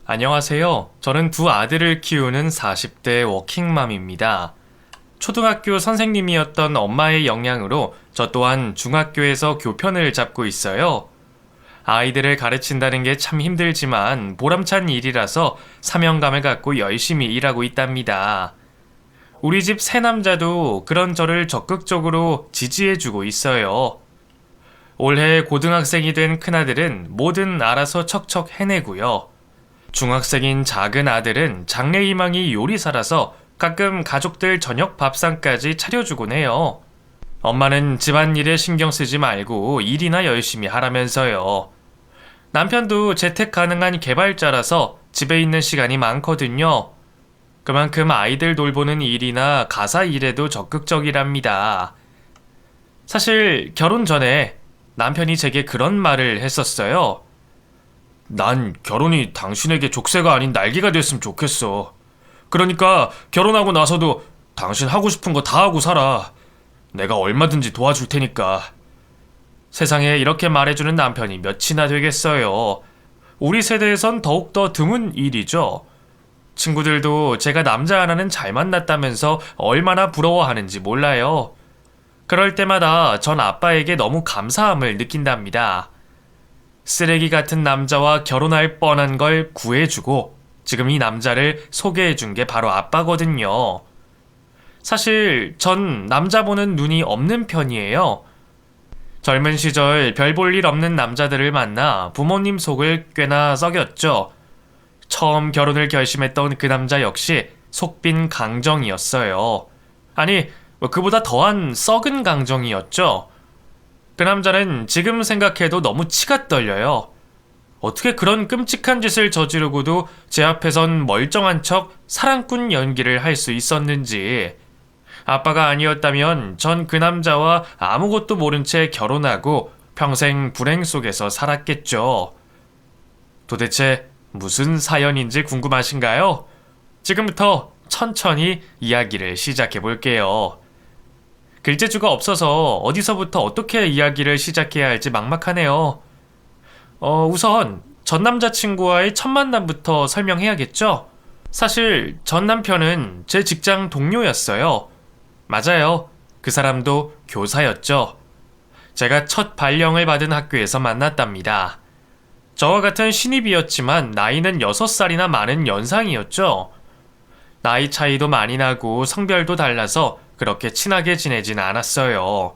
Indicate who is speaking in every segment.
Speaker 1: 안녕하세요. 저는 두 아들을 키우는 40대 워킹맘입니다. 초등학교 선생님이었던 엄마의 영향으로 저 또한 중학교에서 교편을 잡고 있어요. 아이들을 가르친다는 게 참 힘들지만 보람찬 일이라서 사명감을 갖고 열심히 일하고 있답니다. 우리 집 새 남자도 그런 저를 적극적으로 지지해주고 있어요. 올해 고등학생이 된 큰아들은 뭐든 알아서 척척 해내고요. 중학생인 작은 아들은 장래희망이 요리사라서 가끔 가족들 저녁 밥상까지 차려주곤 해요. 엄마는 집안일에 신경 쓰지 말고 일이나 열심히 하라면서요. 남편도 재택 가능한 개발자라서 집에 있는 시간이 많거든요. 그만큼 아이들 돌보는 일이나 가사 일에도 적극적이랍니다. 사실 결혼 전에 남편이 제게 그런 말을 했었어요. 난 결혼이 당신에게 족쇄가 아닌 날개가 됐으면 좋겠어. 그러니까 결혼하고 나서도 당신 하고 싶은 거 다 하고 살아. 내가 얼마든지 도와줄 테니까. 세상에 이렇게 말해주는 남편이 몇이나 되겠어요. 우리 세대에선 더욱더 드문 일이죠. 친구들도 제가 남자 하나는 잘 만났다면서 얼마나 부러워하는지 몰라요. 그럴 때마다 전 아빠에게 너무 감사함을 느낀답니다. 쓰레기 같은 남자와 결혼할 뻔한 걸 구해주고 지금 이 남자를 소개해준 게 바로 아빠거든요. 사실 전 남자 보는 눈이 없는 편이에요. 젊은 시절 별 볼 일 없는 남자들을 만나 부모님 속을 꽤나 썩였죠. 처음 결혼을 결심했던 그 남자 역시 속빈 강정이었어요. 아니, 그보다 더한 썩은 강정이었죠. 그 남자는 지금 생각해도 너무 치가 떨려요. 어떻게 그런 끔찍한 짓을 저지르고도 제 앞에선 멀쩡한 척 사랑꾼 연기를 할 수 있었는지. 아빠가 아니었다면 전 그 남자와 아무것도 모른 채 결혼하고 평생 불행 속에서 살았겠죠. 도대체 무슨 사연인지 궁금하신가요? 지금부터 천천히 이야기를 시작해 볼게요. 글재주가 없어서 어디서부터 어떻게 이야기를 시작해야 할지 막막하네요. 우선 전 남자친구와의 첫 만남부터 설명해야겠죠? 사실 전 남편은 제 직장 동료였어요. 맞아요. 그 사람도 교사였죠. 제가 첫 발령을 받은 학교에서 만났답니다. 저와 같은 신입이었지만 나이는 6살이나 많은 연상이었죠. 나이 차이도 많이 나고 성별도 달라서 그렇게 친하게 지내진 않았어요.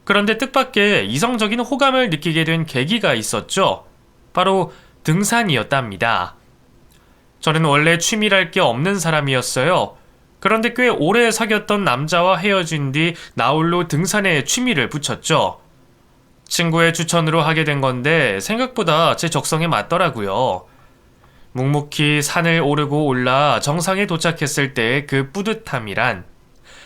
Speaker 1: 그런데 뜻밖의 이성적인 호감을 느끼게 된 계기가 있었죠. 바로 등산이었답니다. 저는 원래 취미랄 게 없는 사람이었어요. 그런데 꽤 오래 사귀었던 남자와 헤어진 뒤 나홀로 등산에 취미를 붙였죠. 친구의 추천으로 하게 된 건데 생각보다 제 적성에 맞더라고요. 묵묵히 산을 오르고 올라 정상에 도착했을 때의 그 뿌듯함이란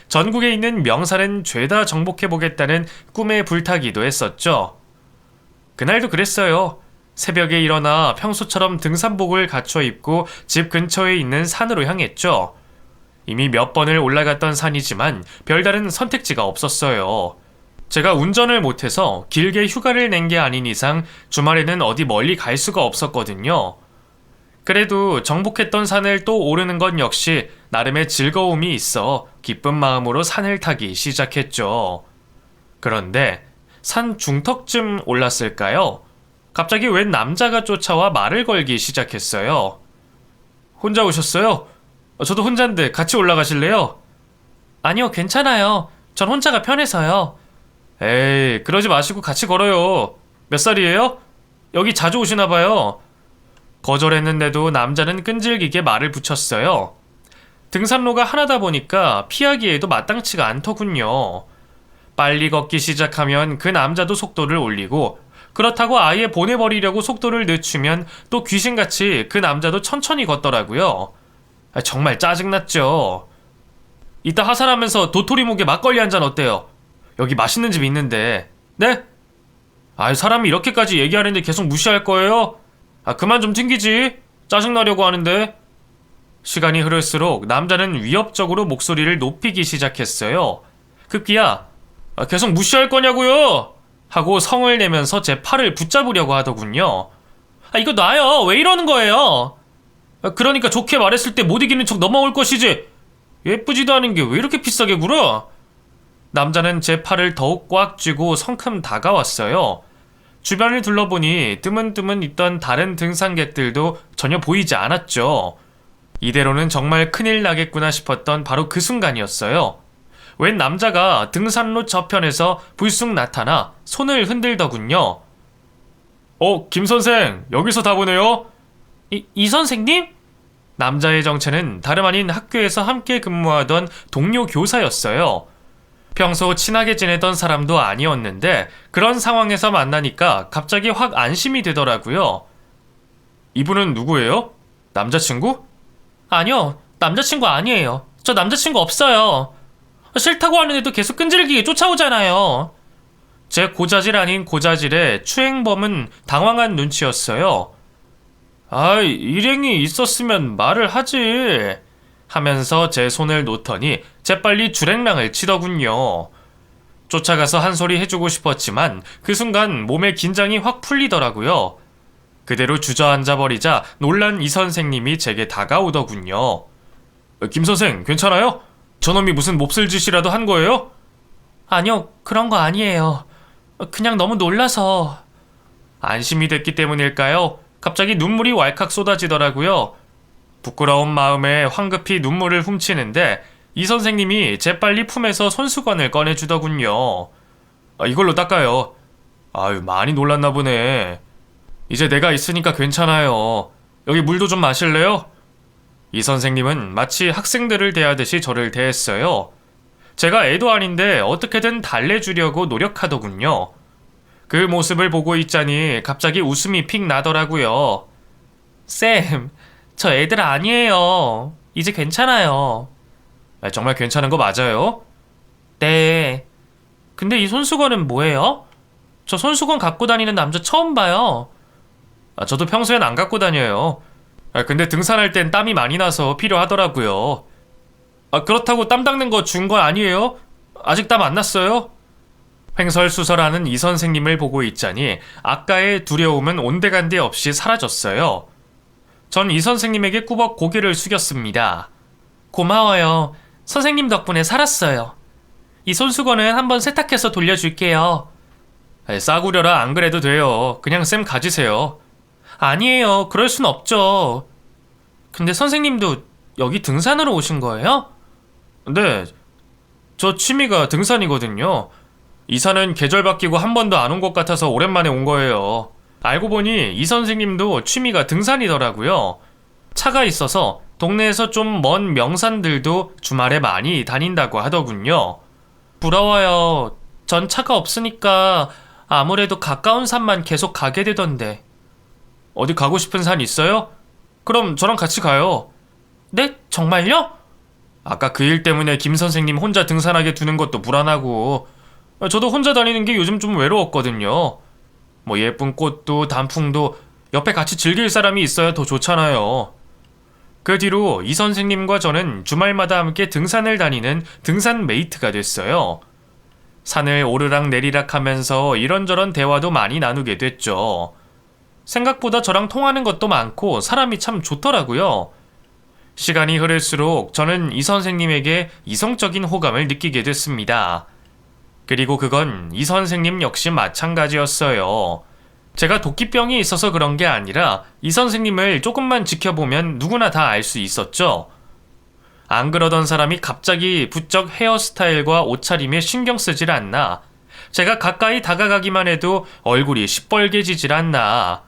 Speaker 1: 전국에 있는 명산은 죄다 정복해보겠다는 꿈에 불타기도 했었죠. 그날도 그랬어요. 새벽에 일어나 평소처럼 등산복을 갖춰 입고 집 근처에 있는 산으로 향했죠. 이미 몇 번을 올라갔던 산이지만 별다른 선택지가 없었어요. 제가 운전을 못해서 길게 휴가를 낸 게 아닌 이상 주말에는 어디 멀리 갈 수가 없었거든요. 그래도 정복했던 산을 또 오르는 건 역시 나름의 즐거움이 있어 기쁜 마음으로 산을 타기 시작했죠. 그런데 산 중턱쯤 올랐을까요? 갑자기 웬 남자가 쫓아와 말을 걸기 시작했어요. 혼자 오셨어요? 저도 혼자인데 같이 올라가실래요? 아니요, 괜찮아요. 전 혼자가 편해서요. 에이, 그러지 마시고 같이 걸어요. 몇 살이에요? 여기 자주 오시나 봐요. 거절했는데도 남자는 끈질기게 말을 붙였어요. 등산로가 하나다 보니까 피하기에도 마땅치가 않더군요. 빨리 걷기 시작하면 그 남자도 속도를 올리고 그렇다고 아예 보내버리려고 속도를 늦추면 또 귀신같이 그 남자도 천천히 걷더라고요. 정말 짜증났죠. 이따 하산하면서 도토리묵에 막걸리 한 잔 어때요? 여기 맛있는 집 있는데. 네? 사람이 이렇게까지 얘기하는데 계속 무시할 거예요? 그만 좀 튕기지. 짜증나려고 하는데. 시간이 흐를수록 남자는 위협적으로 목소리를 높이기 시작했어요. 급기야 계속 무시할 거냐고요? 하고 성을 내면서 제 팔을 붙잡으려고 하더군요. 이거 놔요. 왜 이러는 거예요? 그러니까 좋게 말했을 때 못 이기는 척 넘어올 것이지. 예쁘지도 않은 게 왜 이렇게 비싸게 굴어? 남자는 제 팔을 더욱 꽉 쥐고 성큼 다가왔어요. 주변을 둘러보니 뜨문뜨문 있던 다른 등산객들도 전혀 보이지 않았죠. 이대로는 정말 큰일 나겠구나 싶었던 바로 그 순간이었어요. 웬 남자가 등산로 저편에서 불쑥 나타나 손을 흔들더군요. 김 선생, 여기서 다 보네요. 이 선생님? 남자의 정체는 다름 아닌 학교에서 함께 근무하던 동료 교사였어요. 평소 친하게 지내던 사람도 아니었는데 그런 상황에서 만나니까 갑자기 확 안심이 되더라고요. 이분은 누구예요? 남자친구? 아니요, 남자친구 아니에요. 저 남자친구 없어요. 싫다고 하는데도 계속 끈질기게 쫓아오잖아요. 제 고자질 아닌 고자질에 추행범은 당황한 눈치였어요. 일행이 있었으면 말을 하지 하면서 제 손을 놓더니 재빨리 주랭랑을 치더군요. 쫓아가서 한 소리 해주고 싶었지만 그 순간 몸의 긴장이 확 풀리더라고요. 그대로 주저앉아 버리자 놀란 이 선생님이 제게 다가오더군요. 김 선생, 괜찮아요? 저놈이 무슨 몹쓸 짓이라도 한 거예요? 아니요, 그런 거 아니에요. 그냥 너무 놀라서. 안심이 됐기 때문일까요? 갑자기 눈물이 왈칵 쏟아지더라고요. 부끄러운 마음에 황급히 눈물을 훔치는데 이 선생님이 재빨리 품에서 손수건을 꺼내주더군요. 이걸로 닦아요. 많이 놀랐나 보네. 이제 내가 있으니까 괜찮아요. 여기 물도 좀 마실래요? 이 선생님은 마치 학생들을 대하듯이 저를 대했어요. 제가 애도 아닌데 어떻게든 달래주려고 노력하더군요. 그 모습을 보고 있자니 갑자기 웃음이 픽 나더라고요. 쌤, 저 애들 아니에요. 이제 괜찮아요. 정말 괜찮은 거 맞아요? 네. 근데 이 손수건은 뭐예요? 저 손수건 갖고 다니는 남자 처음 봐요. 저도 평소엔 안 갖고 다녀요. 근데 등산할 땐 땀이 많이 나서 필요하더라고요. 그렇다고 땀 닦는 거 준 거 아니에요? 아직 땀 안 났어요? 횡설수설하는 이 선생님을 보고 있자니 아까의 두려움은 온데간데 없이 사라졌어요. 전 이 선생님에게 꾸벅 고개를 숙였습니다. 고마워요. 선생님 덕분에 살았어요. 이 손수건은 한번 세탁해서 돌려줄게요. 싸구려라, 안 그래도 돼요. 그냥 쌤 가지세요. 아니에요. 그럴 순 없죠. 근데 선생님도 여기 등산으로 오신 거예요? 네. 저 취미가 등산이거든요. 이 산은 계절 바뀌고 한 번도 안 온 것 같아서 오랜만에 온 거예요. 알고 보니 이 선생님도 취미가 등산이더라고요. 차가 있어서 동네에서 좀 먼 명산들도 주말에 많이 다닌다고 하더군요. 부러워요. 전 차가 없으니까 아무래도 가까운 산만 계속 가게 되던데. 어디 가고 싶은 산 있어요? 그럼 저랑 같이 가요. 네? 정말요? 아까 그 일 때문에 김 선생님 혼자 등산하게 두는 것도 불안하고 저도 혼자 다니는 게 요즘 좀 외로웠거든요. 뭐 예쁜 꽃도 단풍도 옆에 같이 즐길 사람이 있어야 더 좋잖아요. 그 뒤로 이 선생님과 저는 주말마다 함께 등산을 다니는 등산 메이트가 됐어요. 산을 오르락 내리락 하면서 이런저런 대화도 많이 나누게 됐죠. 생각보다 저랑 통하는 것도 많고 사람이 참 좋더라고요. 시간이 흐를수록 저는 이 선생님에게 이성적인 호감을 느끼게 됐습니다. 그리고 그건 이 선생님 역시 마찬가지였어요. 제가 도끼병이 있어서 그런 게 아니라 이 선생님을 조금만 지켜보면 누구나 다 알 수 있었죠. 안 그러던 사람이 갑자기 부쩍 헤어스타일과 옷차림에 신경 쓰질 않나, 제가 가까이 다가가기만 해도 얼굴이 시뻘개지질 않나,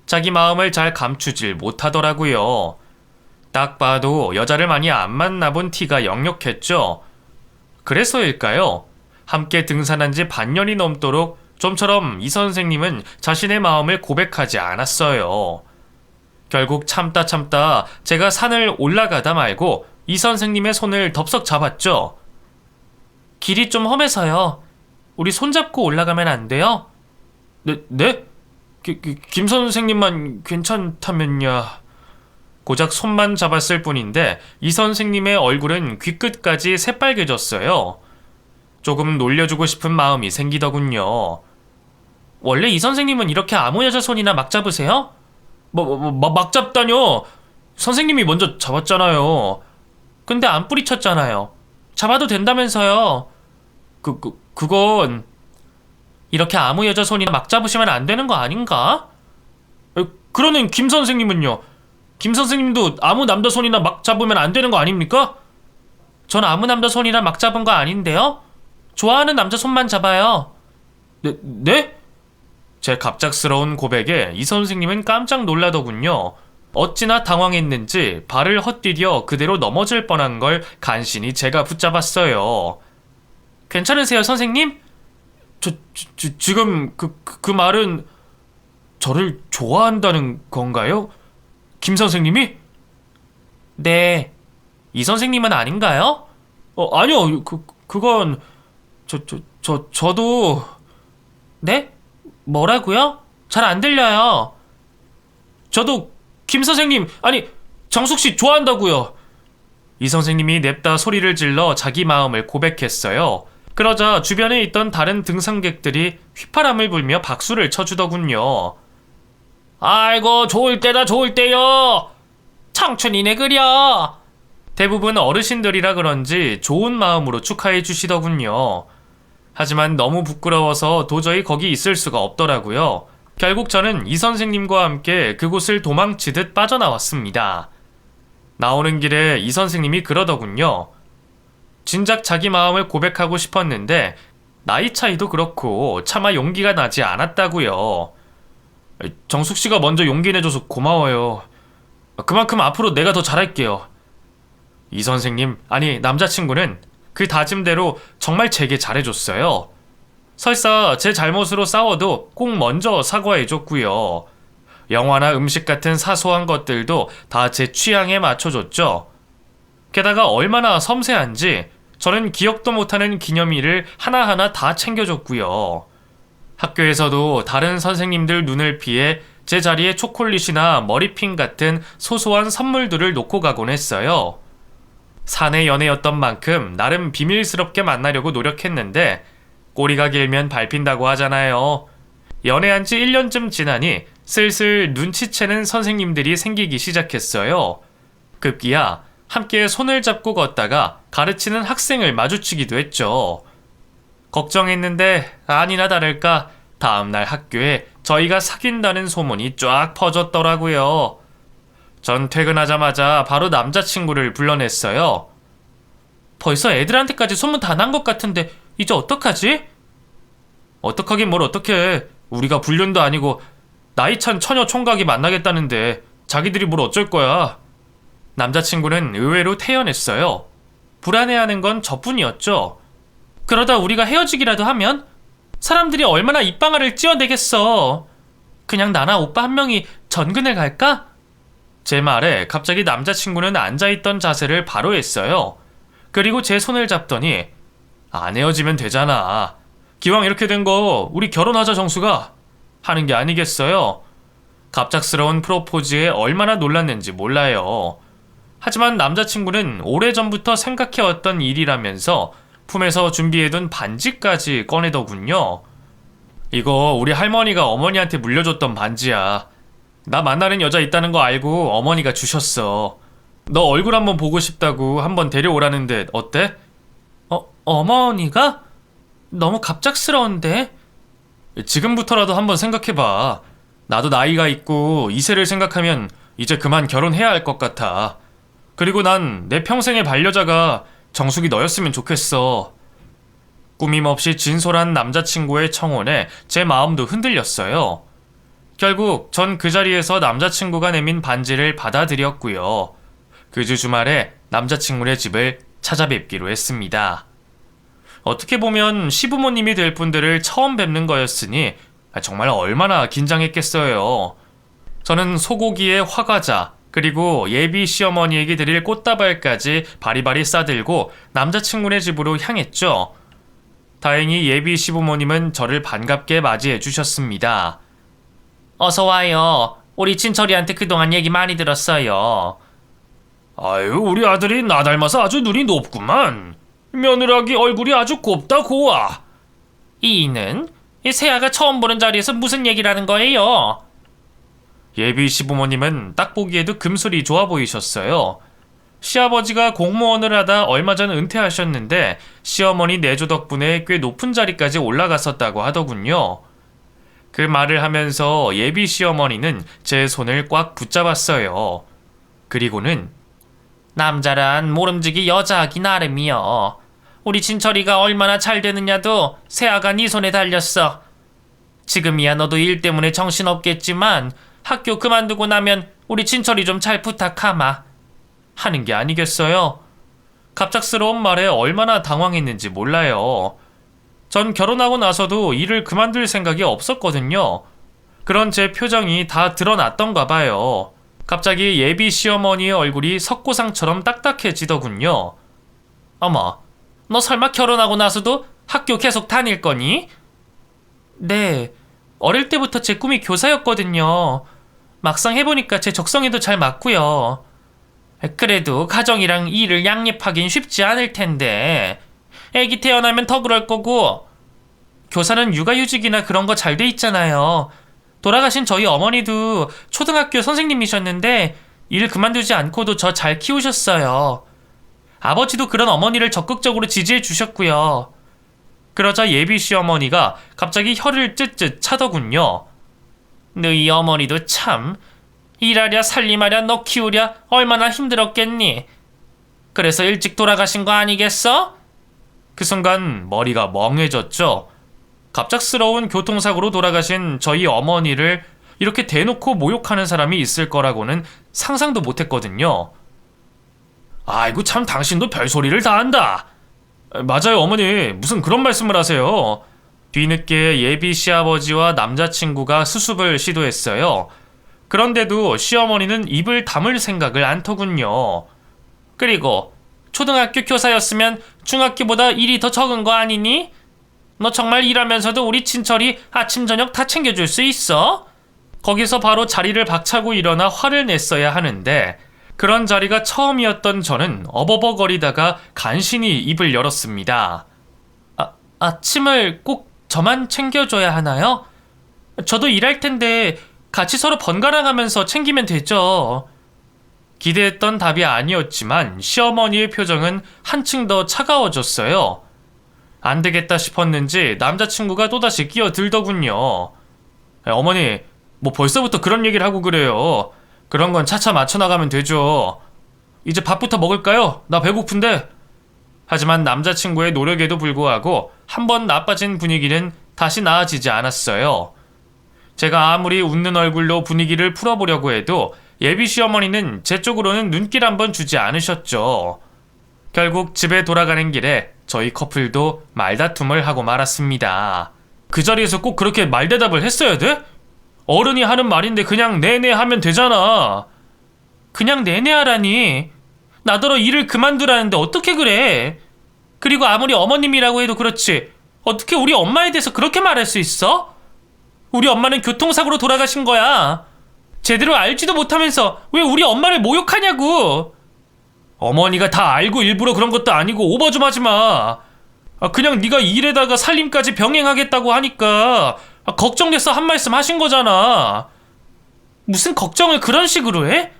Speaker 1: 자기 마음을 잘 감추질 못하더라고요. 딱 봐도 여자를 많이 안 만나본 티가 역력했죠. 그래서일까요? 함께 등산한 지 반년이 넘도록 좀처럼 이 선생님은 자신의 마음을 고백하지 않았어요. 결국 참다 제가 산을 올라가다 말고 이 선생님의 손을 덥석 잡았죠. 길이 좀 험해서요. 우리 손잡고 올라가면 안 돼요? 네? 김 선생님만 괜찮다면야. 고작 손만 잡았을 뿐인데 이 선생님의 얼굴은 귀끝까지 새빨개졌어요. 조금 놀려주고 싶은 마음이 생기더군요. 원래 이 선생님은 이렇게 아무 여자 손이나 막 잡으세요? 막 잡다뇨. 선생님이 먼저 잡았잖아요. 근데 안 뿌리쳤잖아요. 잡아도 된다면서요. 그건 이렇게 아무 여자 손이나 막 잡으시면 안 되는 거 아닌가? 그러는 김 선생님은요? 김 선생님도 아무 남자 손이나 막 잡으면 안 되는 거 아닙니까? 전 아무 남자 손이나 막 잡은 거 아닌데요? 좋아하는 남자 손만 잡아요. 네? 제 갑작스러운 고백에 이 선생님은 깜짝 놀라더군요. 어찌나 당황했는지 발을 헛디뎌 그대로 넘어질 뻔한 걸 간신히 제가 붙잡았어요. 괜찮으세요, 선생님? 지금 그 말은 저를 좋아한다는 건가요? 김 선생님이? 네. 이 선생님은 아닌가요? 아니요. 그건 저도. 네? 뭐라고요? 잘 안 들려요. 저도 김 선생님, 아니 정숙 씨 좋아한다고요. 이 선생님이 냅다 소리를 질러 자기 마음을 고백했어요. 그러자 주변에 있던 다른 등산객들이 휘파람을 불며 박수를 쳐주더군요. 아이고, 좋을 때다, 좋을 때요. 청춘이네 그려. 대부분 어르신들이라 그런지 좋은 마음으로 축하해 주시더군요. 하지만 너무 부끄러워서 도저히 거기 있을 수가 없더라고요. 결국 저는 이 선생님과 함께 그곳을 도망치듯 빠져나왔습니다. 나오는 길에 이 선생님이 그러더군요. 진작 자기 마음을 고백하고 싶었는데 나이 차이도 그렇고 차마 용기가 나지 않았다고요. 정숙 씨가 먼저 용기 내줘서 고마워요. 그만큼 앞으로 내가 더 잘할게요. 이 선생님, 아니 남자친구는 그 다짐대로 정말 제게 잘해줬어요. 설사 제 잘못으로 싸워도 꼭 먼저 사과해줬고요. 영화나 음식 같은 사소한 것들도 다 제 취향에 맞춰줬죠. 게다가 얼마나 섬세한지 저는 기억도 못하는 기념일을 하나하나 다 챙겨줬고요. 학교에서도 다른 선생님들 눈을 피해 제 자리에 초콜릿이나 머리핀 같은 소소한 선물들을 놓고 가곤 했어요. 사내 연애였던 만큼 나름 비밀스럽게 만나려고 노력했는데 꼬리가 길면 밟힌다고 하잖아요. 연애한 지 1년쯤 지나니 슬슬 눈치채는 선생님들이 생기기 시작했어요. 급기야 함께 손을 잡고 걷다가 가르치는 학생을 마주치기도 했죠. 걱정했는데 아니나 다를까 다음날 학교에 저희가 사귄다는 소문이 쫙 퍼졌더라고요. 전 퇴근하자마자 바로 남자친구를 불러냈어요. 벌써 애들한테까지 소문 다 난 것 같은데 이제 어떡하지? 어떡하긴 뭘 어떡해. 우리가 불륜도 아니고 나이 찬 처녀 총각이 만나겠다는데 자기들이 뭘 어쩔 거야. 남자친구는 의외로 태연했어요. 불안해하는 건 저뿐이었죠. 그러다 우리가 헤어지기라도 하면 사람들이 얼마나 입방아를 찧어내겠어. 그냥 나나 오빠 한 명이 전근을 갈까? 제 말에 갑자기 남자친구는 앉아있던 자세를 바로 했어요. 그리고 제 손을 잡더니 안 헤어지면 되잖아. 기왕 이렇게 된 거 우리 결혼하자 정수가 하는 게 아니겠어요. 갑작스러운 프로포즈에 얼마나 놀랐는지 몰라요. 하지만 남자친구는 오래전부터 생각해왔던 일이라면서 품에서 준비해둔 반지까지 꺼내더군요. 이거 우리 할머니가 어머니한테 물려줬던 반지야. 나 만나는 여자 있다는 거 알고 어머니가 주셨어. 너 얼굴 한번 보고 싶다고 한번 데려오라는데 어때? 어머니가? 너무 갑작스러운데? 지금부터라도 한번 생각해봐. 나도 나이가 있고 이세를 생각하면 이제 그만 결혼해야 할 것 같아. 그리고 난 내 평생의 반려자가 정숙이 너였으면 좋겠어. 꾸밈없이 진솔한 남자친구의 청혼에 제 마음도 흔들렸어요. 결국 전 그 자리에서 남자친구가 내민 반지를 받아들였고요. 그 주 주말에 남자친구네 집을 찾아뵙기로 했습니다. 어떻게 보면 시부모님이 될 분들을 처음 뵙는 거였으니 정말 얼마나 긴장했겠어요. 저는 소고기에 화과자 그리고 예비 시어머니에게 드릴 꽃다발까지 바리바리 싸들고 남자친구네 집으로 향했죠. 다행히 예비 시부모님은 저를 반갑게 맞이해 주셨습니다. 어서 와요. 우리 친철이한테 그동안 얘기 많이 들었어요. 아유, 우리 아들이 나 닮아서 아주 눈이 높구만. 며느라기 얼굴이 아주 곱다 고와. 이는 이 세아가 처음 보는 자리에서 무슨 얘기를 하는 거예요? 예비 시부모님은 딱 보기에도 금술이 좋아 보이셨어요. 시아버지가 공무원을 하다 얼마 전 은퇴하셨는데 시어머니 내조 덕분에 꽤 높은 자리까지 올라갔었다고 하더군요. 그 말을 하면서 예비 시어머니는 제 손을 꽉 붙잡았어요. 그리고는 남자란 모름지기 여자하기 나름이여. 우리 진철이가 얼마나 잘 되느냐도 새아가 네 손에 달렸어. 지금이야 너도 일 때문에 정신없겠지만 학교 그만두고 나면 우리 진철이 좀 잘 부탁하마. 하는 게 아니겠어요? 갑작스러운 말에 얼마나 당황했는지 몰라요. 전 결혼하고 나서도 일을 그만둘 생각이 없었거든요. 그런 제 표정이 다 드러났던가 봐요. 갑자기 예비 시어머니의 얼굴이 석고상처럼 딱딱해지더군요. 어머, 너 설마 결혼하고 나서도 학교 계속 다닐 거니? 네, 어릴 때부터 제 꿈이 교사였거든요. 막상 해보니까 제 적성에도 잘 맞고요. 그래도 가정이랑 일을 양립하긴 쉽지 않을 텐데. 애기 태어나면 더 그럴 거고. 교사는 육아휴직이나 그런 거 잘 돼 있잖아요. 돌아가신 저희 어머니도 초등학교 선생님이셨는데 일 그만두지 않고도 저 잘 키우셨어요. 아버지도 그런 어머니를 적극적으로 지지해 주셨고요. 그러자 예비 시어머니가 갑자기 혀를 쯧쯧 차더군요. 너희 어머니도 참 일하랴 살림하랴 너 키우랴 얼마나 힘들었겠니? 그래서 일찍 돌아가신 거 아니겠어? 그 순간 머리가 멍해졌죠. 갑작스러운 교통사고로 돌아가신 저희 어머니를 이렇게 대놓고 모욕하는 사람이 있을 거라고는 상상도 못했거든요. 아이고 참 당신도 별소리를 다 한다. 맞아요 어머니, 무슨 그런 말씀을 하세요. 뒤늦게 예비 시아버지와 남자친구가 수습을 시도했어요. 그런데도 시어머니는 입을 다물 생각을 않더군요. 그리고 초등학교 교사였으면 중학교보다 일이 더 적은 거 아니니? 너 정말 일하면서도 우리 친철이 아침 저녁 다 챙겨줄 수 있어? 거기서 바로 자리를 박차고 일어나 화를 냈어야 하는데 그런 자리가 처음이었던 저는 어버버거리다가 간신히 입을 열었습니다. 아침을 꼭 저만 챙겨줘야 하나요? 저도 일할 텐데 같이 서로 번갈아 가면서 챙기면 되죠. 기대했던 답이 아니었지만 시어머니의 표정은 한층 더 차가워졌어요. 안 되겠다 싶었는지 남자친구가 또다시 끼어들더군요. 어머니, 뭐 벌써부터 그런 얘기를 하고 그래요. 그런 건 차차 맞춰 나가면 되죠. 이제 밥부터 먹을까요? 나 배고픈데. 하지만 남자친구의 노력에도 불구하고 한 번 나빠진 분위기는 다시 나아지지 않았어요. 제가 아무리 웃는 얼굴로 분위기를 풀어보려고 해도 예비 시어머니는 제 쪽으로는 눈길 한번 주지 않으셨죠. 결국 집에 돌아가는 길에 저희 커플도 말다툼을 하고 말았습니다. 그 자리에서 꼭 그렇게 말대답을 했어야 돼? 어른이 하는 말인데 그냥 네네 하면 되잖아. 그냥 네네 하라니. 나더러 일을 그만두라는데 어떻게 그래? 그리고 아무리 어머님이라고 해도 그렇지 어떻게 우리 엄마에 대해서 그렇게 말할 수 있어? 우리 엄마는 교통사고로 돌아가신 거야. 제대로 알지도 못하면서 왜 우리 엄마를 모욕하냐고. 어머니가 다 알고 일부러 그런 것도 아니고 오버 좀 하지 마. 그냥 네가 일에다가 살림까지 병행하겠다고 하니까 걱정돼서 한 말씀 하신 거잖아. 무슨 걱정을 그런 식으로 해?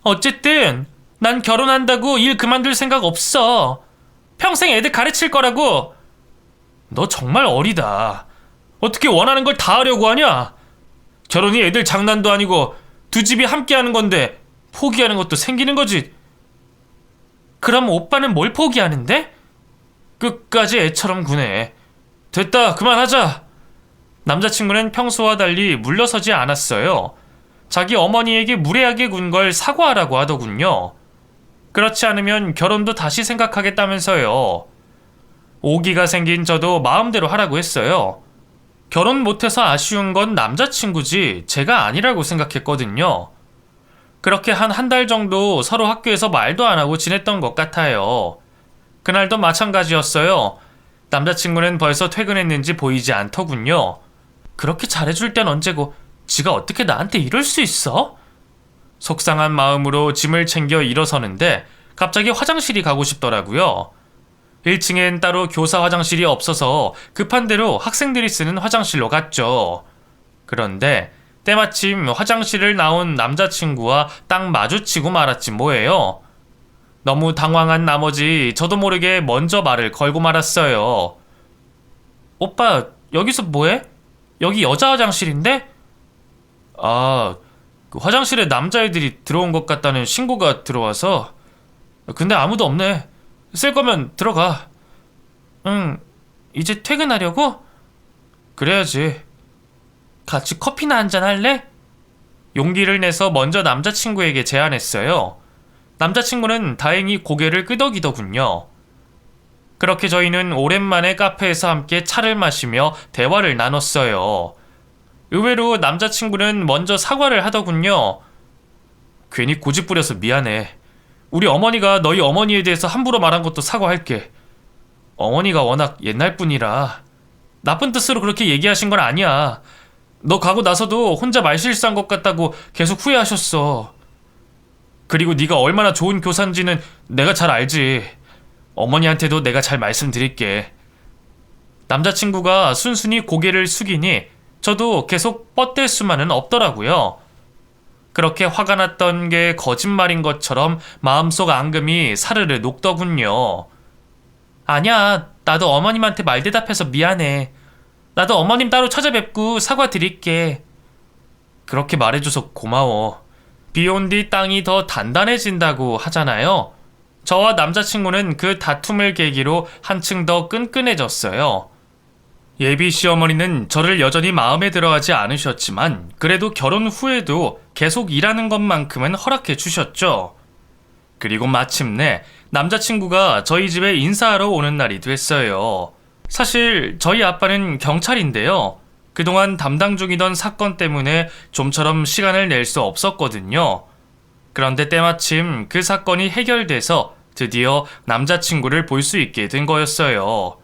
Speaker 1: 어쨌든 난 결혼한다고 일 그만둘 생각 없어. 평생 애들 가르칠 거라고. 너 정말 어리다. 어떻게 원하는 걸 다 하려고 하냐? 결혼이 애들 장난도 아니고 두 집이 함께 하는 건데 포기하는 것도 생기는 거지. 그럼 오빠는 뭘 포기하는데? 끝까지 애처럼 구네. 됐다, 그만하자. 남자친구는 평소와 달리 물러서지 않았어요. 자기 어머니에게 무례하게 군 걸 사과하라고 하더군요. 그렇지 않으면 결혼도 다시 생각하겠다면서요. 오기가 생긴 저도 마음대로 하라고 했어요. 결혼 못해서 아쉬운 건 남자친구지 제가 아니라고 생각했거든요. 그렇게 한 달 정도 서로 학교에서 말도 안 하고 지냈던 것 같아요. 그날도 마찬가지였어요. 남자친구는 벌써 퇴근했는지 보이지 않더군요. 그렇게 잘해줄 땐 언제고 지가 어떻게 나한테 이럴 수 있어? 속상한 마음으로 짐을 챙겨 일어서는데 갑자기 화장실이 가고 싶더라고요. 1층엔 따로 교사 화장실이 없어서 급한 대로 학생들이 쓰는 화장실로 갔죠. 그런데 때마침 화장실을 나온 남자친구와 딱 마주치고 말았지 뭐예요. 너무 당황한 나머지 저도 모르게 먼저 말을 걸고 말았어요. 오빠, 여기서 뭐해? 여기 여자 화장실인데? 아, 그 화장실에 남자애들이 들어온 것 같다는 신고가 들어와서. 근데 아무도 없네. 쓸 거면 들어가. 응, 이제 퇴근하려고? 그래야지. 같이 커피나 한잔 할래? 용기를 내서 먼저 남자친구에게 제안했어요. 남자친구는 다행히 고개를 끄덕이더군요. 그렇게 저희는 오랜만에 카페에서 함께 차를 마시며 대화를 나눴어요. 의외로 남자친구는 먼저 사과를 하더군요. 괜히 고집 부려서 미안해. 우리 어머니가 너희 어머니에 대해서 함부로 말한 것도 사과할게. 어머니가 워낙 옛날 분이라 나쁜 뜻으로 그렇게 얘기하신 건 아니야. 너 가고 나서도 혼자 말실수한 것 같다고 계속 후회하셨어. 그리고 네가 얼마나 좋은 교사인지는 내가 잘 알지. 어머니한테도 내가 잘 말씀드릴게. 남자친구가 순순히 고개를 숙이니 저도 계속 뻗댈 수만은 없더라고요. 그렇게 화가 났던 게 거짓말인 것처럼 마음속 앙금이 사르르 녹더군요. 아니야, 나도 어머님한테 말대답해서 미안해. 나도 어머님 따로 찾아뵙고 사과드릴게. 그렇게 말해줘서 고마워. 비온 뒤 땅이 더 단단해진다고 하잖아요. 저와 남자친구는 그 다툼을 계기로 한층 더 끈끈해졌어요. 예비 시어머니는 저를 여전히 마음에 들어하지 않으셨지만 그래도 결혼 후에도 계속 일하는 것만큼은 허락해 주셨죠. 그리고 마침내 남자친구가 저희 집에 인사하러 오는 날이 됐어요. 사실 저희 아빠는 경찰인데요. 그동안 담당 중이던 사건 때문에 좀처럼 시간을 낼 수 없었거든요. 그런데 때마침 그 사건이 해결돼서 드디어 남자친구를 볼 수 있게 된 거였어요.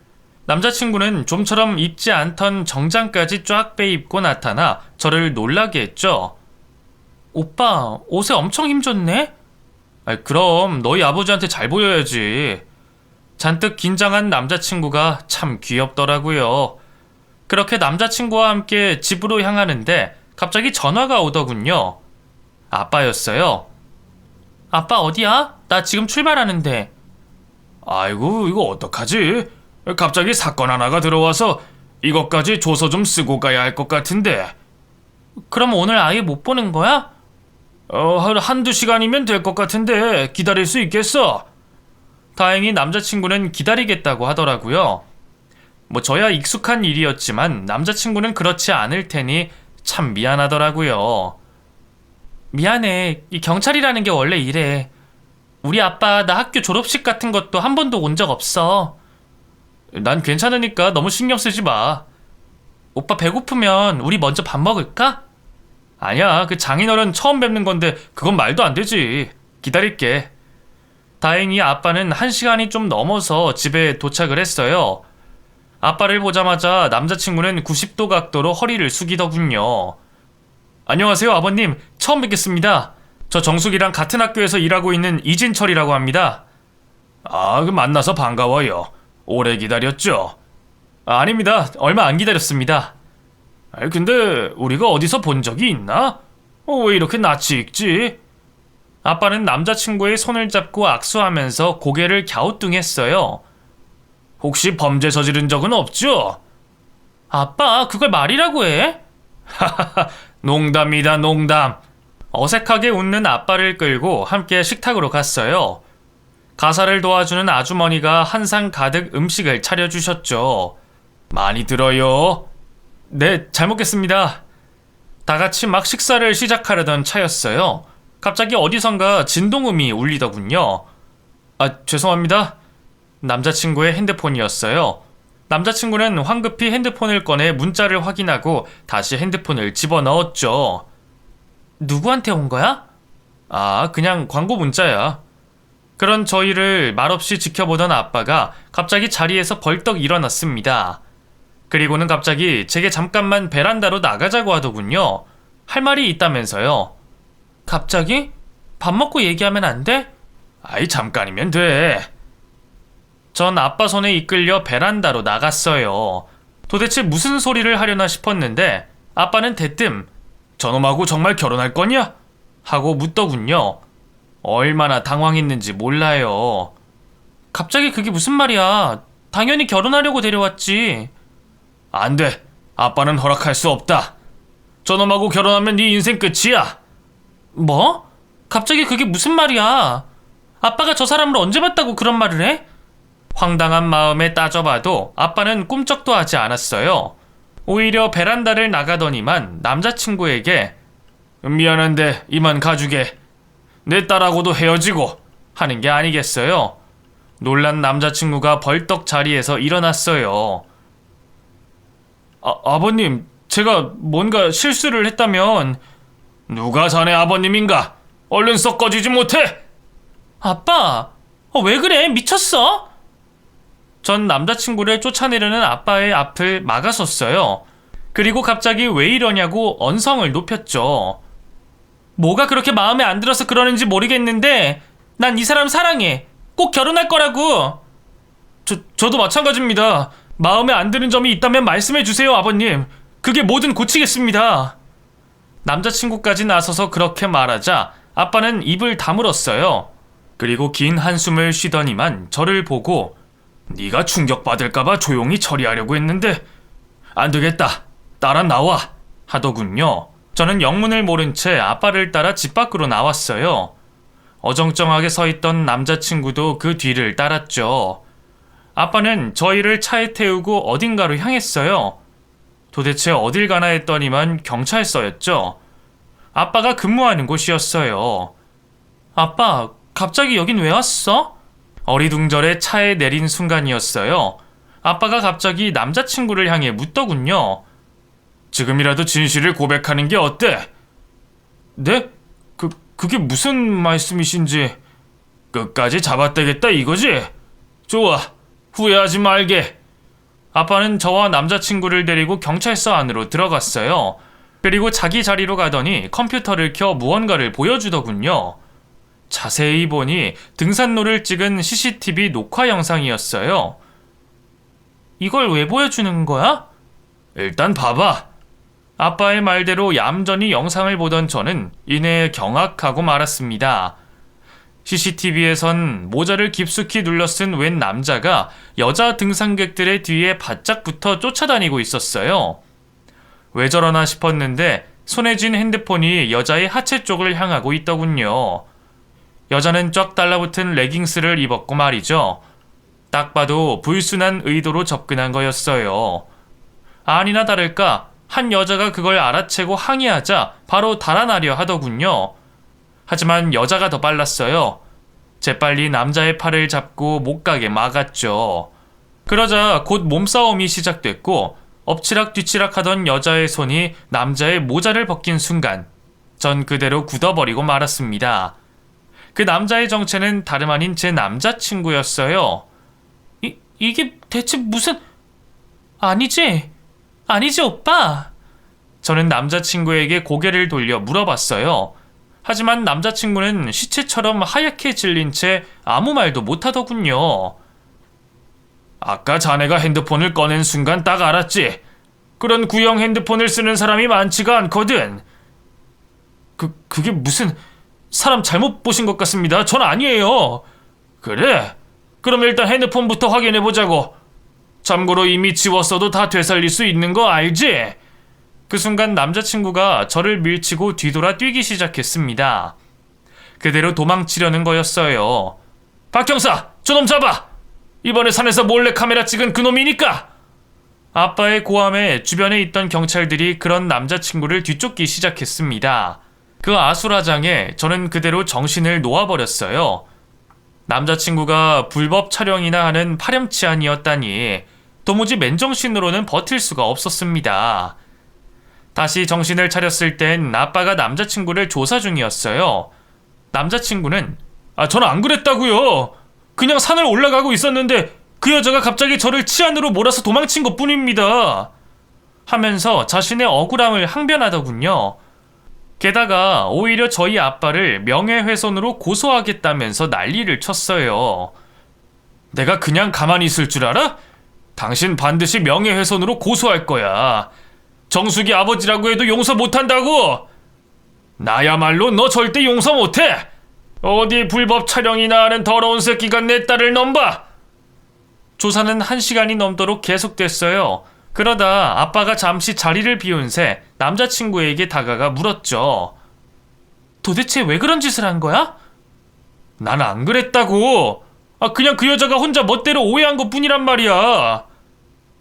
Speaker 1: 남자친구는 좀처럼 입지 않던 정장까지 쫙 빼입고 나타나 저를 놀라게 했죠. 오빠, 옷에 엄청 힘줬네? 그럼 너희 아버지한테 잘 보여야지. 잔뜩 긴장한 남자친구가 참 귀엽더라고요. 그렇게 남자친구와 함께 집으로 향하는데 갑자기 전화가 오더군요. 아빠였어요. 아빠 어디야? 나 지금 출발하는데. 아이고, 이거 어떡하지? 갑자기 사건 하나가 들어와서 이것까지 조서 좀 쓰고 가야 할 것 같은데. 그럼 오늘 아예 못 보는 거야? 한두 시간이면 될 것 같은데 기다릴 수 있겠어? 다행히 남자친구는 기다리겠다고 하더라고요. 뭐 저야 익숙한 일이었지만 남자친구는 그렇지 않을 테니 참 미안하더라고요. 미안해. 이 경찰이라는 게 원래 이래. 우리 아빠 나 학교 졸업식 같은 것도 한 번도 온 적 없어. 난 괜찮으니까 너무 신경 쓰지 마. 오빠 배고프면 우리 먼저 밥 먹을까? 아니야, 그 장인어른 처음 뵙는 건데 그건 말도 안 되지. 기다릴게. 다행히 아빠는 1시간이 좀 넘어서 집에 도착을 했어요. 아빠를 보자마자 남자친구는 90도 각도로 허리를 숙이더군요. 안녕하세요, 아버님. 처음 뵙겠습니다. 저 정숙이랑 같은 학교에서 일하고 있는 이진철이라고 합니다. 아, 만나서 반가워요. 오래 기다렸죠? 아닙니다. 얼마 안 기다렸습니다. 근데 우리가 어디서 본 적이 있나? 왜 이렇게 낯이 익지? 아빠는 남자친구의 손을 잡고 악수하면서 고개를 갸우뚱했어요. 혹시 범죄 저지른 적은 없죠? 아빠, 그걸 말이라고 해? 하하하, 농담이다, 농담. 어색하게 웃는 아빠를 끌고 함께 식탁으로 갔어요. 가사를 도와주는 아주머니가 한상 가득 음식을 차려주셨죠. 많이 들어요. 네, 잘 먹겠습니다. 다 같이 막 식사를 시작하려던 차였어요. 갑자기 어디선가 진동음이 울리더군요. 죄송합니다. 남자친구의 핸드폰이었어요. 남자친구는 황급히 핸드폰을 꺼내 문자를 확인하고 다시 핸드폰을 집어넣었죠. 누구한테 온 거야? 그냥 광고 문자야. 그런 저희를 말없이 지켜보던 아빠가 갑자기 자리에서 벌떡 일어났습니다. 그리고는 갑자기 제게 잠깐만 베란다로 나가자고 하더군요. 할 말이 있다면서요. 갑자기? 밥 먹고 얘기하면 안 돼? 잠깐이면 돼. 전 아빠 손에 이끌려 베란다로 나갔어요. 도대체 무슨 소리를 하려나 싶었는데 아빠는 대뜸 저놈하고 정말 결혼할 거냐? 하고 묻더군요. 얼마나 당황했는지 몰라요. 갑자기 그게 무슨 말이야? 당연히 결혼하려고 데려왔지. 안 돼. 아빠는 허락할 수 없다. 저놈하고 결혼하면 네 인생 끝이야. 뭐? 갑자기 그게 무슨 말이야? 아빠가 저 사람을 언제 봤다고 그런 말을 해? 황당한 마음에 따져봐도 아빠는 꿈쩍도 하지 않았어요. 오히려 베란다를 나가더니만 남자친구에게 미안한데 이만 가주게. 내 딸하고도 헤어지고 하는 게 아니겠어요. 놀란 남자친구가 벌떡 자리에서 일어났어요. 아버님, 제가 뭔가 실수를 했다면. 누가 자네 아버님인가? 얼른 썩 꺼지지 못해! 아빠, 왜 그래? 미쳤어? 전 남자친구를 쫓아내려는 아빠의 앞을 막아섰어요. 그리고 갑자기 왜 이러냐고 언성을 높였죠. 뭐가 그렇게 마음에 안 들어서 그러는지 모르겠는데 난 이 사람 사랑해. 꼭 결혼할 거라고. 저도 마찬가지입니다. 마음에 안 드는 점이 있다면 말씀해 주세요, 아버님. 그게 뭐든 고치겠습니다. 남자친구까지 나서서 그렇게 말하자 아빠는 입을 다물었어요. 그리고 긴 한숨을 쉬더니만 저를 보고 네가 충격받을까봐 조용히 처리하려고 했는데 안 되겠다. 따라 나와 하더군요. 저는 영문을 모른 채 아빠를 따라 집 밖으로 나왔어요. 어정쩡하게 서 있던 남자친구도 그 뒤를 따랐죠. 아빠는 저희를 차에 태우고 어딘가로 향했어요. 도대체 어딜 가나 했더니만 경찰서였죠. 아빠가 근무하는 곳이었어요. 아빠, 갑자기 여긴 왜 왔어? 어리둥절해 차에 내린 순간이었어요. 아빠가 갑자기 남자친구를 향해 묻더군요. 지금이라도 진실을 고백하는 게 어때? 네? 그게 무슨 말씀이신지. 끝까지 잡아떼겠다 이거지? 좋아, 후회하지 말게. 아빠는 저와 남자친구를 데리고 경찰서 안으로 들어갔어요. 그리고 자기 자리로 가더니 컴퓨터를 켜 무언가를 보여주더군요. 자세히 보니 등산로를 찍은 CCTV 녹화 영상이었어요. 이걸 왜 보여주는 거야? 일단 봐봐. 아빠의 말대로 얌전히 영상을 보던 저는 이내 경악하고 말았습니다. CCTV에선 모자를 깊숙이 눌러 쓴 웬 남자가 여자 등산객들의 뒤에 바짝 붙어 쫓아다니고 있었어요. 왜 저러나 싶었는데 손에 쥔 핸드폰이 여자의 하체 쪽을 향하고 있더군요. 여자는 쫙 달라붙은 레깅스를 입었고 말이죠. 딱 봐도 불순한 의도로 접근한 거였어요. 아니나 다를까 한 여자가 그걸 알아채고 항의하자 바로 달아나려 하더군요. 하지만 여자가 더 빨랐어요. 재빨리 남자의 팔을 잡고 못 가게 막았죠. 그러자 곧 몸싸움이 시작됐고 엎치락 뒤치락 하던 여자의 손이 남자의 모자를 벗긴 순간 전 그대로 굳어버리고 말았습니다. 그 남자의 정체는 다름 아닌 제 남자친구였어요. 이게 대체 무슨... 아니지 오빠. 저는 남자친구에게 고개를 돌려 물어봤어요. 하지만 남자친구는 시체처럼 하얗게 질린 채 아무 말도 못하더군요. 아까 자네가 핸드폰을 꺼낸 순간 딱 알았지. 그런 구형 핸드폰을 쓰는 사람이 많지가 않거든. 그게 무슨... 사람 잘못 보신 것 같습니다. 전 아니에요. 그래? 그럼 일단 핸드폰부터 확인해보자고. 참고로 이미 지웠어도 다 되살릴 수 있는 거 알지? 그 순간 남자친구가 저를 밀치고 뒤돌아 뛰기 시작했습니다. 그대로 도망치려는 거였어요. 박형사, 저놈 잡아! 이번에 산에서 몰래 카메라 찍은 그놈이니까! 아빠의 고함에 주변에 있던 경찰들이 그런 남자친구를 뒤쫓기 시작했습니다. 그 아수라장에 저는 그대로 정신을 놓아버렸어요. 남자친구가 불법 촬영이나 하는 파렴치한이었다니 도무지 맨정신으로는 버틸 수가 없었습니다. 다시 정신을 차렸을 땐 아빠가 남자친구를 조사 중이었어요. 남자친구는 저는 안 그랬다고요. 그냥 산을 올라가고 있었는데 그 여자가 갑자기 저를 치 안으로 몰아서 도망친 것뿐입니다. 하면서 자신의 억울함을 항변하더군요. 게다가 오히려 저희 아빠를 명예훼손으로 고소하겠다면서 난리를 쳤어요. 내가 그냥 가만히 있을 줄 알아? 당신 반드시 명예훼손으로 고소할 거야. 정숙이 아버지라고 해도 용서 못한다고! 나야말로 너 절대 용서 못해! 어디 불법 촬영이나 하는 더러운 새끼가 내 딸을 넘봐! 조사는 1시간이 넘도록 계속됐어요. 그러다 아빠가 잠시 자리를 비운 새 남자친구에게 다가가 물었죠. 도대체 왜 그런 짓을 한 거야? 난 안 그랬다고! 그냥 그 여자가 혼자 멋대로 오해한 것 뿐이란 말이야.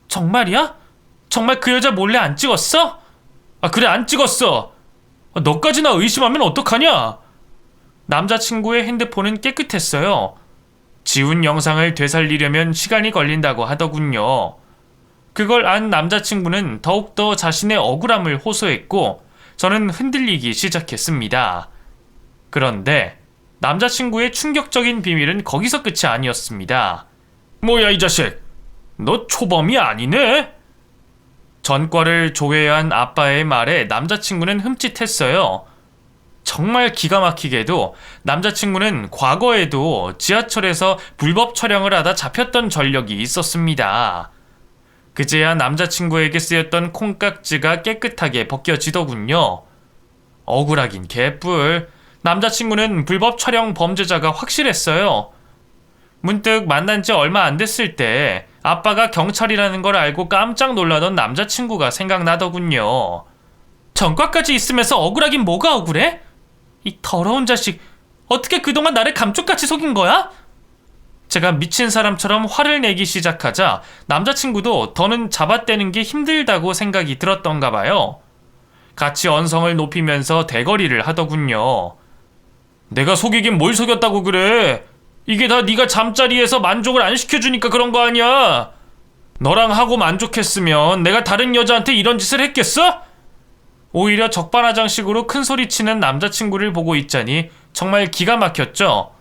Speaker 1: 정말이야? 정말 그 여자 몰래 안 찍었어? 그래, 안 찍었어. 너까지나 의심하면 어떡하냐? 남자친구의 핸드폰은 깨끗했어요. 지운 영상을 되살리려면 시간이 걸린다고 하더군요. 그걸 안 남자친구는 더욱더 자신의 억울함을 호소했고 저는 흔들리기 시작했습니다. 그런데 남자친구의 충격적인 비밀은 거기서 끝이 아니었습니다. 뭐야 이 자식, 너 초범이 아니네? 전과를 조회한 아빠의 말에 남자친구는 흠칫했어요. 정말 기가 막히게도 남자친구는 과거에도 지하철에서 불법 촬영을 하다 잡혔던 전력이 있었습니다. 그제야 남자친구에게 쓰였던 콩깍지가 깨끗하게 벗겨지더군요. 억울하긴 개뿔. 남자친구는 불법 촬영 범죄자가 확실했어요. 문득 만난 지 얼마 안 됐을 때 아빠가 경찰이라는 걸 알고 깜짝 놀라던 남자친구가 생각나더군요. 전과까지 있으면서 억울하긴 뭐가 억울해? 이 더러운 자식, 어떻게 그동안 나를 감쪽같이 속인 거야? 제가 미친 사람처럼 화를 내기 시작하자 남자친구도 더는 잡아떼는 게 힘들다고 생각이 들었던가 봐요. 같이 언성을 높이면서 대거리를 하더군요. 내가 속이긴 뭘 속였다고 그래? 이게 다 네가 잠자리에서 만족을 안 시켜주니까 그런 거 아니야? 너랑 하고 만족했으면 내가 다른 여자한테 이런 짓을 했겠어? 오히려 적반하장식으로 큰소리치는 남자친구를 보고 있자니 정말 기가 막혔죠.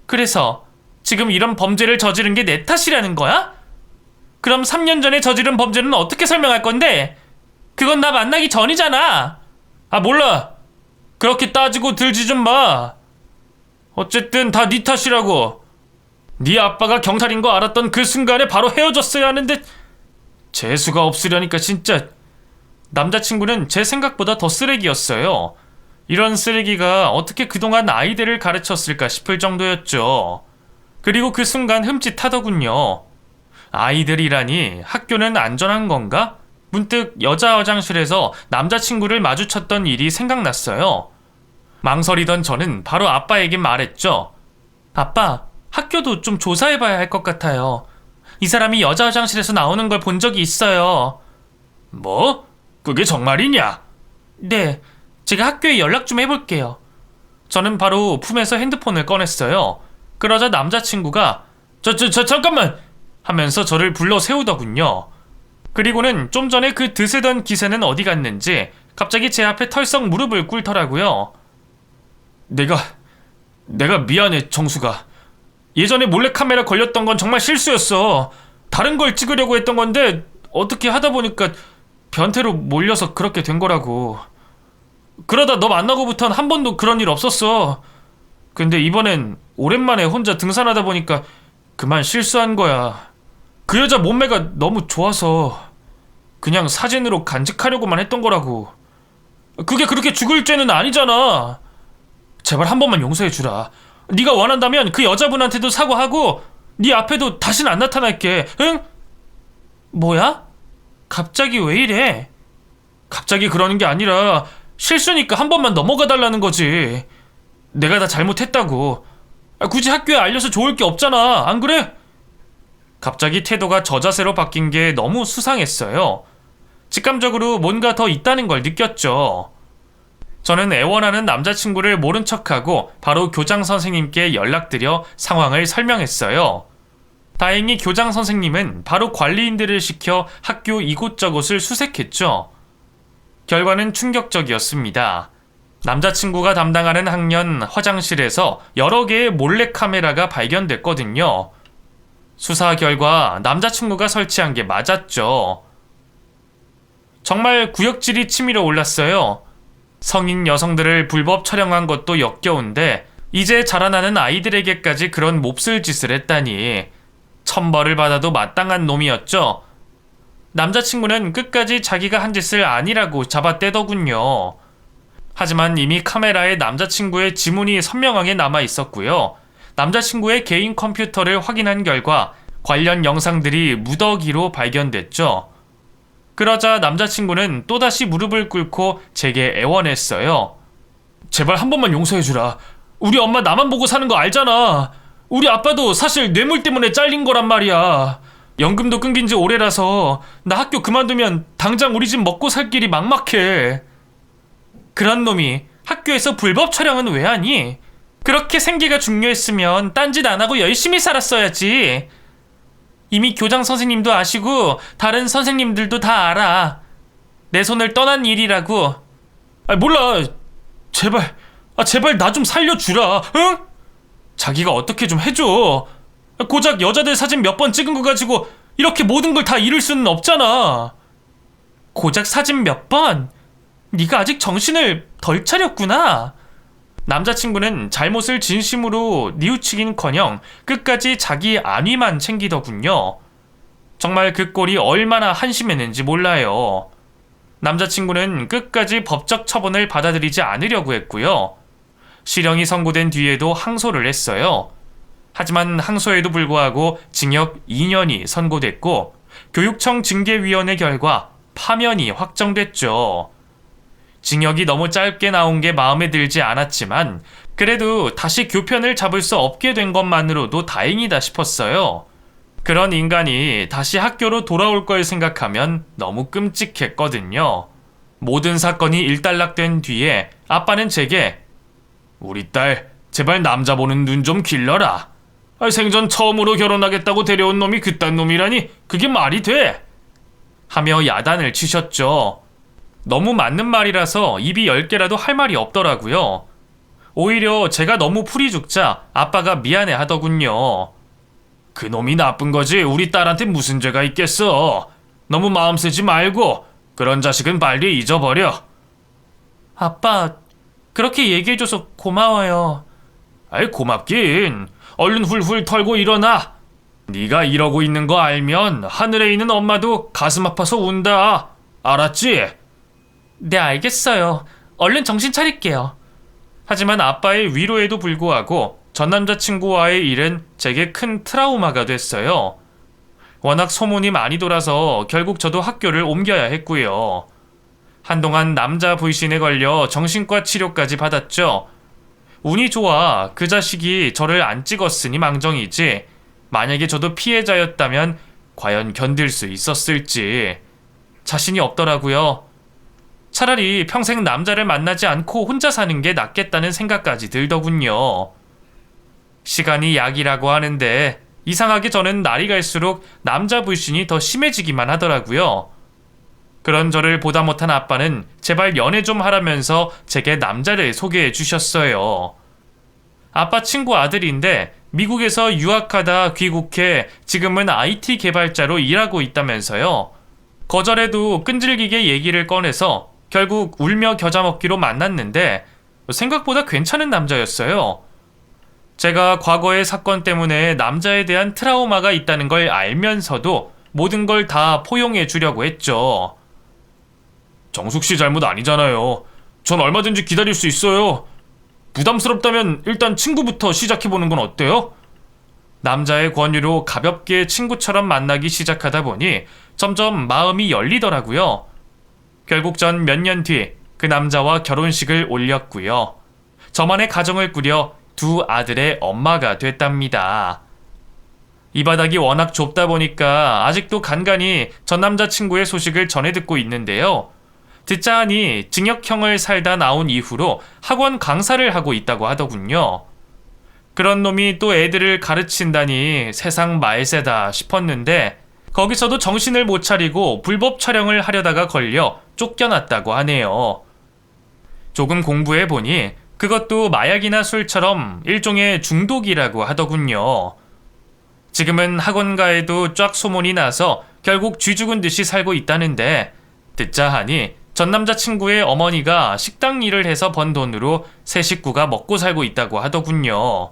Speaker 1: 그래서 지금 이런 범죄를 저지른 게 내 탓이라는 거야? 그럼 3년 전에 저지른 범죄는 어떻게 설명할 건데? 그건 나 만나기 전이잖아. 몰라. 그렇게 따지고 들지 좀 마. 어쨌든 다 네 탓이라고. 네 아빠가 경찰인 거 알았던 그 순간에 바로 헤어졌어야 하는데 재수가 없으려니까 진짜. 남자친구는 제 생각보다 더 쓰레기였어요. 이런 쓰레기가 어떻게 그동안 아이들을 가르쳤을까 싶을 정도였죠. 그리고 그 순간 흠칫하더군요. 아이들이라니 학교는 안전한 건가? 문득 여자 화장실에서 남자친구를 마주쳤던 일이 생각났어요. 망설이던 저는 바로 아빠에게 말했죠. 아빠, 학교도 좀 조사해봐야 할 것 같아요. 이 사람이 여자 화장실에서 나오는 걸 본 적이 있어요. 뭐? 그게 정말이냐? 네, 제가 학교에 연락 좀 해볼게요. 저는 바로 품에서 핸드폰을 꺼냈어요. 그러자 남자친구가 잠깐만! 하면서 저를 불러 세우더군요. 그리고는 좀 전에 그 드세던 기세는 어디 갔는지 갑자기 제 앞에 털썩 무릎을 꿇더라고요. 내가 미안해, 정수가. 예전에 몰래카메라 걸렸던 건 정말 실수였어. 다른 걸 찍으려고 했던 건데 어떻게 하다 보니까 변태로 몰려서 그렇게 된 거라고. 그러다 너 만나고부턴 한 번도 그런 일 없었어. 근데 이번엔 오랜만에 혼자 등산하다 보니까 그만 실수한 거야. 그 여자 몸매가 너무 좋아서 그냥 사진으로 간직하려고만 했던 거라고. 그게 그렇게 죽을 죄는 아니잖아. 제발 한 번만 용서해주라. 네가 원한다면 그 여자분한테도 사과하고 네 앞에도 다신 안 나타날게. 응? 뭐야? 갑자기 왜 이래? 갑자기 그러는 게 아니라 실수니까 한 번만 넘어가 달라는 거지. 내가 다 잘못했다고. 굳이 학교에 알려서 좋을 게 없잖아. 안 그래? 갑자기 태도가 저자세로 바뀐 게 너무 수상했어요. 직감적으로 뭔가 더 있다는 걸 느꼈죠. 저는 애원하는 남자친구를 모른 척하고 바로 교장 선생님께 연락드려 상황을 설명했어요. 다행히 교장 선생님은 바로 관리인들을 시켜 학교 이곳저곳을 수색했죠. 결과는 충격적이었습니다. 남자친구가 담당하는 학년 화장실에서 여러 개의 몰래카메라가 발견됐거든요. 수사 결과 남자친구가 설치한 게 맞았죠. 정말 구역질이 치밀어 올랐어요. 성인 여성들을 불법 촬영한 것도 역겨운데 이제 자라나는 아이들에게까지 그런 몹쓸 짓을 했다니 천벌을 받아도 마땅한 놈이었죠. 남자친구는 끝까지 자기가 한 짓을 아니라고 잡아떼더군요. 하지만 이미 카메라에 남자친구의 지문이 선명하게 남아 있었고요. 남자친구의 개인 컴퓨터를 확인한 결과 관련 영상들이 무더기로 발견됐죠. 그러자 남자친구는 또다시 무릎을 꿇고 제게 애원했어요. 제발 한 번만 용서해주라. 우리 엄마 나만 보고 사는 거 알잖아. 우리 아빠도 사실 뇌물 때문에 잘린 거란 말이야. 연금도 끊긴 지 오래라서 나 학교 그만두면 당장 우리 집 먹고 살 길이 막막해. 그런 놈이 학교에서 불법 촬영은 왜 하니? 그렇게 생계가 중요했으면 딴짓 안 하고 열심히 살았어야지. 이미 교장 선생님도 아시고 다른 선생님들도 다 알아. 내 손을 떠난 일이라고. 몰라. 제발 나 좀 살려주라. 응? 자기가 어떻게 좀 해줘. 고작 여자들 사진 몇 번 찍은 거 가지고 이렇게 모든 걸 다 잃을 수는 없잖아. 고작 사진 몇 번? 네가 아직 정신을 덜 차렸구나. 남자친구는 잘못을 진심으로 뉘우치긴커녕 끝까지 자기 안위만 챙기더군요. 정말 그 꼴이 얼마나 한심했는지 몰라요. 남자친구는 끝까지 법적 처분을 받아들이지 않으려고 했고요. 실형이 선고된 뒤에도 항소를 했어요. 하지만 항소에도 불구하고 징역 2년이 선고됐고 교육청 징계위원회 결과 파면이 확정됐죠. 징역이 너무 짧게 나온 게 마음에 들지 않았지만 그래도 다시 교편을 잡을 수 없게 된 것만으로도 다행이다 싶었어요. 그런 인간이 다시 학교로 돌아올 걸 생각하면 너무 끔찍했거든요. 모든 사건이 일단락된 뒤에 아빠는 제게 우리 딸 제발 남자 보는 눈 좀 길러라. 생전 처음으로 결혼하겠다고 데려온 놈이 그딴 놈이라니 그게 말이 돼? 하며 야단을 치셨죠. 너무 맞는 말이라서 입이 10개라도 할 말이 없더라고요. 오히려 제가 너무 풀이 죽자 아빠가 미안해 하더군요. 그놈이 나쁜 거지 우리 딸한테 무슨 죄가 있겠어. 너무 마음 쓰지 말고 그런 자식은 빨리 잊어버려. 아빠, 그렇게 얘기해줘서 고마워요. 고맙긴. 얼른 훌훌 털고 일어나. 네가 이러고 있는 거 알면 하늘에 있는 엄마도 가슴 아파서 운다. 알았지? 네, 알겠어요. 얼른 정신 차릴게요. 하지만 아빠의 위로에도 불구하고 전 남자친구와의 일은 제게 큰 트라우마가 됐어요. 워낙 소문이 많이 돌아서 결국 저도 학교를 옮겨야 했고요. 한동안 남자 불신에 걸려 정신과 치료까지 받았죠. 운이 좋아 그 자식이 저를 안 찍었으니 망정이지 만약에 저도 피해자였다면 과연 견딜 수 있었을지 자신이 없더라고요. 차라리 평생 남자를 만나지 않고 혼자 사는 게 낫겠다는 생각까지 들더군요. 시간이 약이라고 하는데 이상하게 저는 날이 갈수록 남자 불신이 더 심해지기만 하더라고요. 그런 저를 보다 못한 아빠는 제발 연애 좀 하라면서 제게 남자를 소개해 주셨어요. 아빠 친구 아들인데 미국에서 유학하다 귀국해 지금은 IT 개발자로 일하고 있다면서요. 거절해도 끈질기게 얘기를 꺼내서 결국 울며 겨자 먹기로 만났는데 생각보다 괜찮은 남자였어요. 제가 과거의 사건 때문에 남자에 대한 트라우마가 있다는 걸 알면서도 모든 걸 다 포용해 주려고 했죠. 정숙 씨 잘못 아니잖아요. 전 얼마든지 기다릴 수 있어요. 부담스럽다면 일단 친구부터 시작해보는 건 어때요? 남자의 권유로 가볍게 친구처럼 만나기 시작하다 보니 점점 마음이 열리더라고요. 결국 전 몇 년 뒤 그 남자와 결혼식을 올렸고요. 저만의 가정을 꾸려 두 아들의 엄마가 됐답니다. 이 바닥이 워낙 좁다 보니까 아직도 간간히 전 남자친구의 소식을 전해 듣고 있는데요. 듣자 하니 징역형을 살다 나온 이후로 학원 강사를 하고 있다고 하더군요. 그런 놈이 또 애들을 가르친다니 세상 말세다 싶었는데 거기서도 정신을 못 차리고 불법 촬영을 하려다가 걸려 쫓겨났다고 하네요. 조금 공부해보니 그것도 마약이나 술처럼 일종의 중독이라고 하더군요. 지금은 학원가에도 쫙 소문이 나서 결국 쥐 죽은 듯이 살고 있다는데 듣자 하니 전 남자친구의 어머니가 식당 일을 해서 번 돈으로 세 식구가 먹고 살고 있다고 하더군요.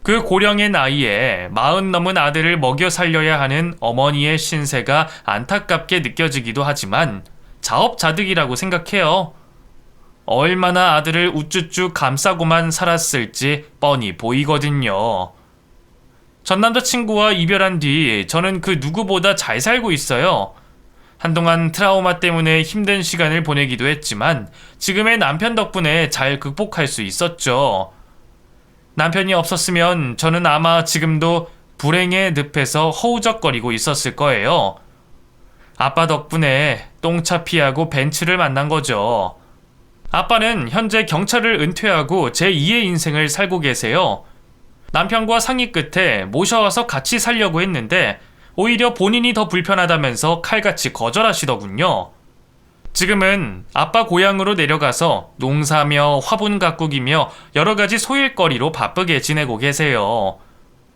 Speaker 1: 그 고령의 나이에 40 넘은 아들을 먹여 살려야 하는 어머니의 신세가 안타깝게 느껴지기도 하지만 자업자득이라고 생각해요. 얼마나 아들을 우쭈쭈 감싸고만 살았을지 뻔히 보이거든요. 전 남자친구와 이별한 뒤 저는 그 누구보다 잘 살고 있어요. 한동안 트라우마 때문에 힘든 시간을 보내기도 했지만 지금의 남편 덕분에 잘 극복할 수 있었죠. 남편이 없었으면 저는 아마 지금도 불행의 늪에서 허우적거리고 있었을 거예요. 아빠 덕분에 똥차 피하고 벤츠를 만난 거죠. 아빠는 현재 경찰을 은퇴하고 제2의 인생을 살고 계세요. 남편과 상의 끝에 모셔와서 같이 살려고 했는데 오히려 본인이 더 불편하다면서 칼같이 거절하시더군요. 지금은 아빠 고향으로 내려가서 농사며 화분 가꾸기며 여러가지 소일거리로 바쁘게 지내고 계세요.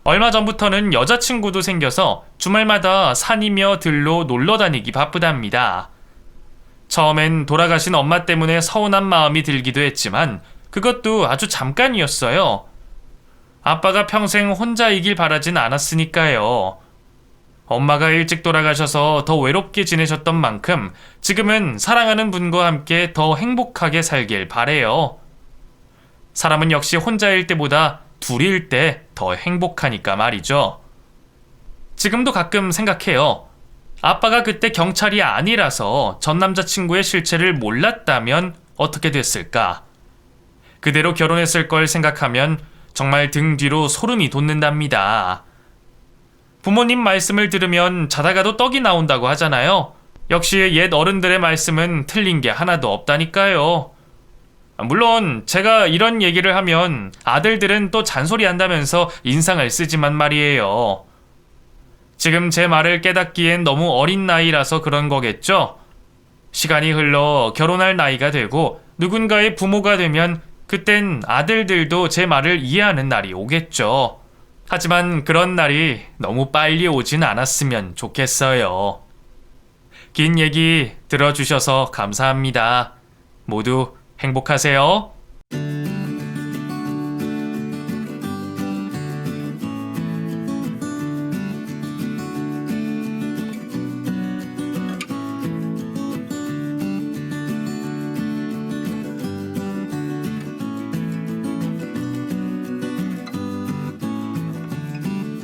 Speaker 1: 얼마 전부터는 여자친구도 생겨서 주말마다 산이며 들로 놀러 다니기 바쁘답니다. 처음엔 돌아가신 엄마 때문에 서운한 마음이 들기도 했지만 그것도 아주 잠깐이었어요. 아빠가 평생 혼자이길 바라진 않았으니까요. 엄마가 일찍 돌아가셔서 더 외롭게 지내셨던 만큼 지금은 사랑하는 분과 함께 더 행복하게 살길 바래요. 사람은 역시 혼자일 때보다 둘일 때 더 행복하니까 말이죠. 지금도 가끔 생각해요. 아빠가 그때 경찰이 아니라서 전 남자친구의 실체를 몰랐다면 어떻게 됐을까? 그대로 결혼했을 걸 생각하면 정말 등 뒤로 소름이 돋는답니다. 부모님 말씀을 들으면 자다가도 떡이 나온다고 하잖아요. 역시 옛 어른들의 말씀은 틀린 게 하나도 없다니까요. 물론 제가 이런 얘기를 하면 아들들은 또 잔소리 한다면서 인상을 쓰지만 말이에요. 지금 제 말을 깨닫기엔 너무 어린 나이라서 그런 거겠죠? 시간이 흘러 결혼할 나이가 되고 누군가의 부모가 되면 그땐 아들들도 제 말을 이해하는 날이 오겠죠. 하지만 그런 날이 너무 빨리 오진 않았으면 좋겠어요. 긴 얘기 들어주셔서 감사합니다. 모두 행복하세요.